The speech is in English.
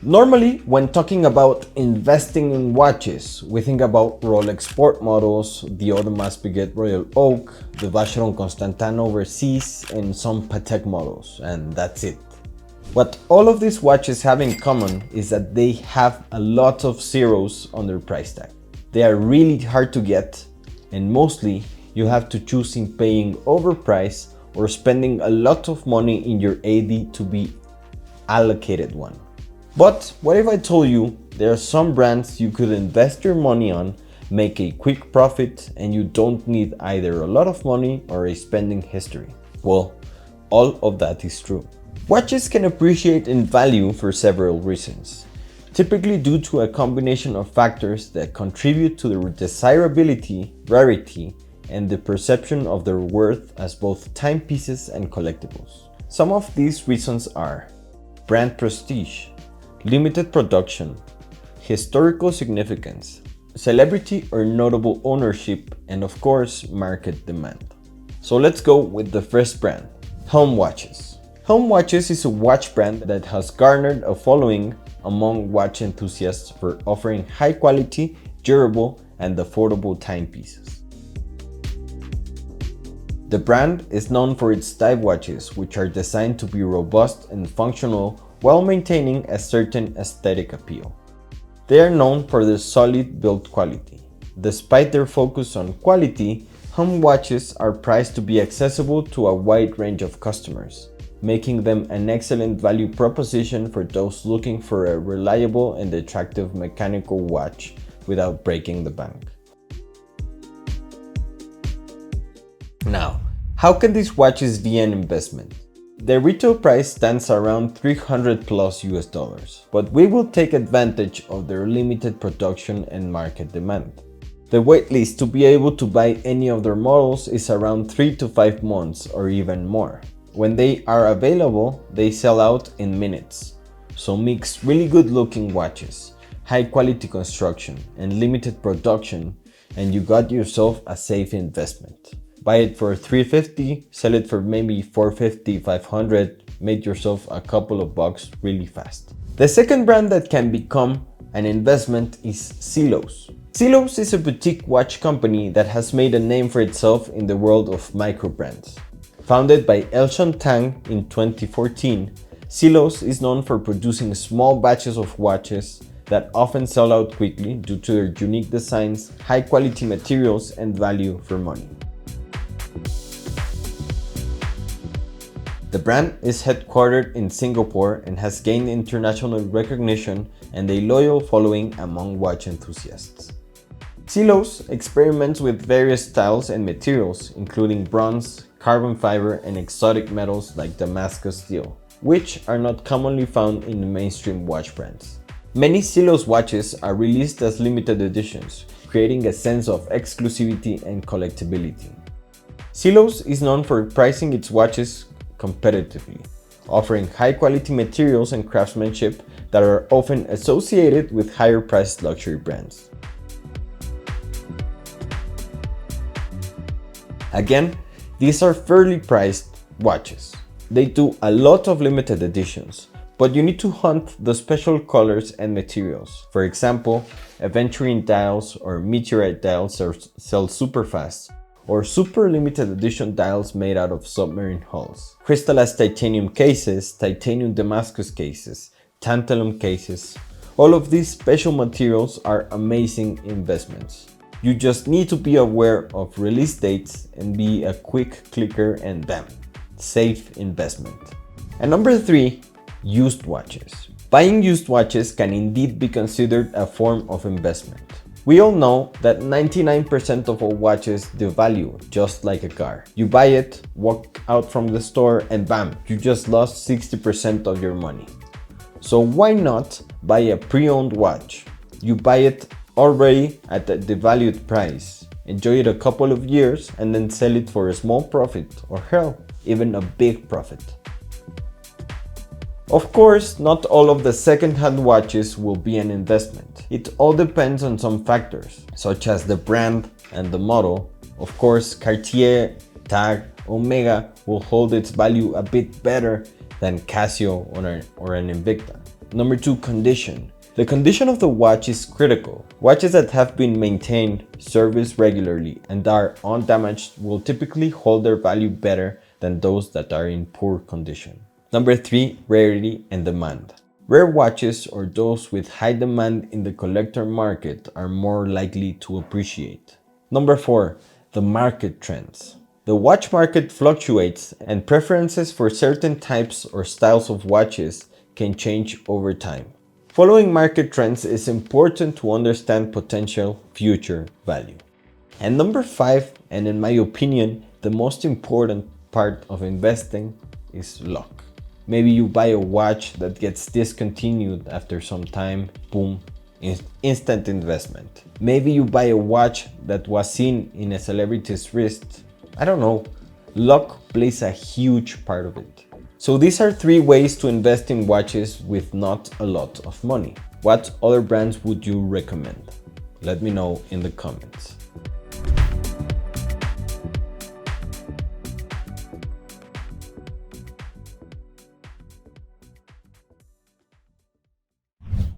Normally, when talking about investing in watches, we think about Rolex sport models, the Audemars Piguet Royal Oak, the Vacheron Constantin Overseas, and some Patek models, and that's it. What all of these watches have in common is that they have a lot of zeros on their price tag. They are really hard to get, and mostly you have to choose in paying overpriced or spending a lot of money in your AD to be allocated one. But what if I told you there are some brands you could invest your money on, make a quick profit, and you don't need either a lot of money or a spending history? Well, all of that is true. Watches can appreciate in value for several reasons, typically due to a combination of factors that contribute to their desirability, rarity, and the perception of their worth as both timepieces and collectibles. Some of these reasons are brand prestige, limited production, historical significance, celebrity or notable ownership, and of course, market demand. So let's go with the first brand, Home Watches. Home Watches is a watch brand that has garnered a following among watch enthusiasts for offering high quality, durable, and affordable timepieces. The brand is known for its dive watches, which are designed to be robust and functional while maintaining a certain aesthetic appeal. They are known for their solid build quality. Despite their focus on quality, Home Watches are priced to be accessible to a wide range of customers, making them an excellent value proposition for those looking for a reliable and attractive mechanical watch without breaking the bank. Now, how can these watches be an investment? The retail price stands around $300+ US, but we will take advantage of their limited production and market demand. The waitlist to be able to buy any of their models is around 3 to 5 months or even more. When they are available, they sell out in minutes. So mix really good looking watches, high quality construction, and limited production, and you got yourself a safe investment. Buy it for $350, sell it for maybe $450, $500, make yourself a couple of bucks really fast. The second brand that can become an investment is Silos. Silos is a boutique watch company that has made a name for itself in the world of micro brands. Founded by Elshan Tang in 2014, Silos is known for producing small batches of watches that often sell out quickly due to their unique designs, high quality materials, and value for money. The brand is headquartered in Singapore and has gained international recognition and a loyal following among watch enthusiasts. Silos experiments with various styles and materials, including bronze, carbon fiber, and exotic metals like Damascus steel, which are not commonly found in the mainstream watch brands. Many Silos watches are released as limited editions, creating a sense of exclusivity and collectability. Silos is known for pricing its watches competitively, offering high-quality materials and craftsmanship that are often associated with higher-priced luxury brands. Again, these are fairly priced watches. They do a lot of limited editions, but you need to hunt the special colors and materials. For example, aventurine dials or meteorite dials sell super fast, or super limited edition dials made out of submarine hulls. Crystallized titanium cases, titanium Damascus cases, tantalum cases. All of these special materials are amazing investments. You just need to be aware of release dates and be a quick clicker and bam, safe investment. And number 3, used watches. Buying used watches can indeed be considered a form of investment. We all know that 99% of all watches devalue, just like a car. You buy it, walk out from the store, and bam, you just lost 60% of your money. So why not buy a pre-owned watch? You buy it already at a devalued price, enjoy it a couple of years, and then sell it for a small profit, or hell, even a big profit. Of course, not all of the second-hand watches will be an investment. It all depends on some factors, such as the brand and the model. Of course, Cartier, Tag, Omega will hold its value a bit better than Casio or an Invicta. Number 2, condition. The condition of the watch is critical. Watches that have been maintained, serviced regularly, and are undamaged will typically hold their value better than those that are in poor condition. Number 3, rarity and demand. Rare watches or those with high demand in the collector market are more likely to appreciate. Number 4, the market trends. The watch market fluctuates and preferences for certain types or styles of watches can change over time. Following market trends is important to understand potential future value. And number 5, and in my opinion, the most important part of investing is luck. Maybe you buy a watch that gets discontinued after some time, boom, instant investment. Maybe you buy a watch that was seen in a celebrity's wrist. I don't know. Luck plays a huge part of it. So these are 3 ways to invest in watches with not a lot of money. What other brands would you recommend? Let me know in the comments.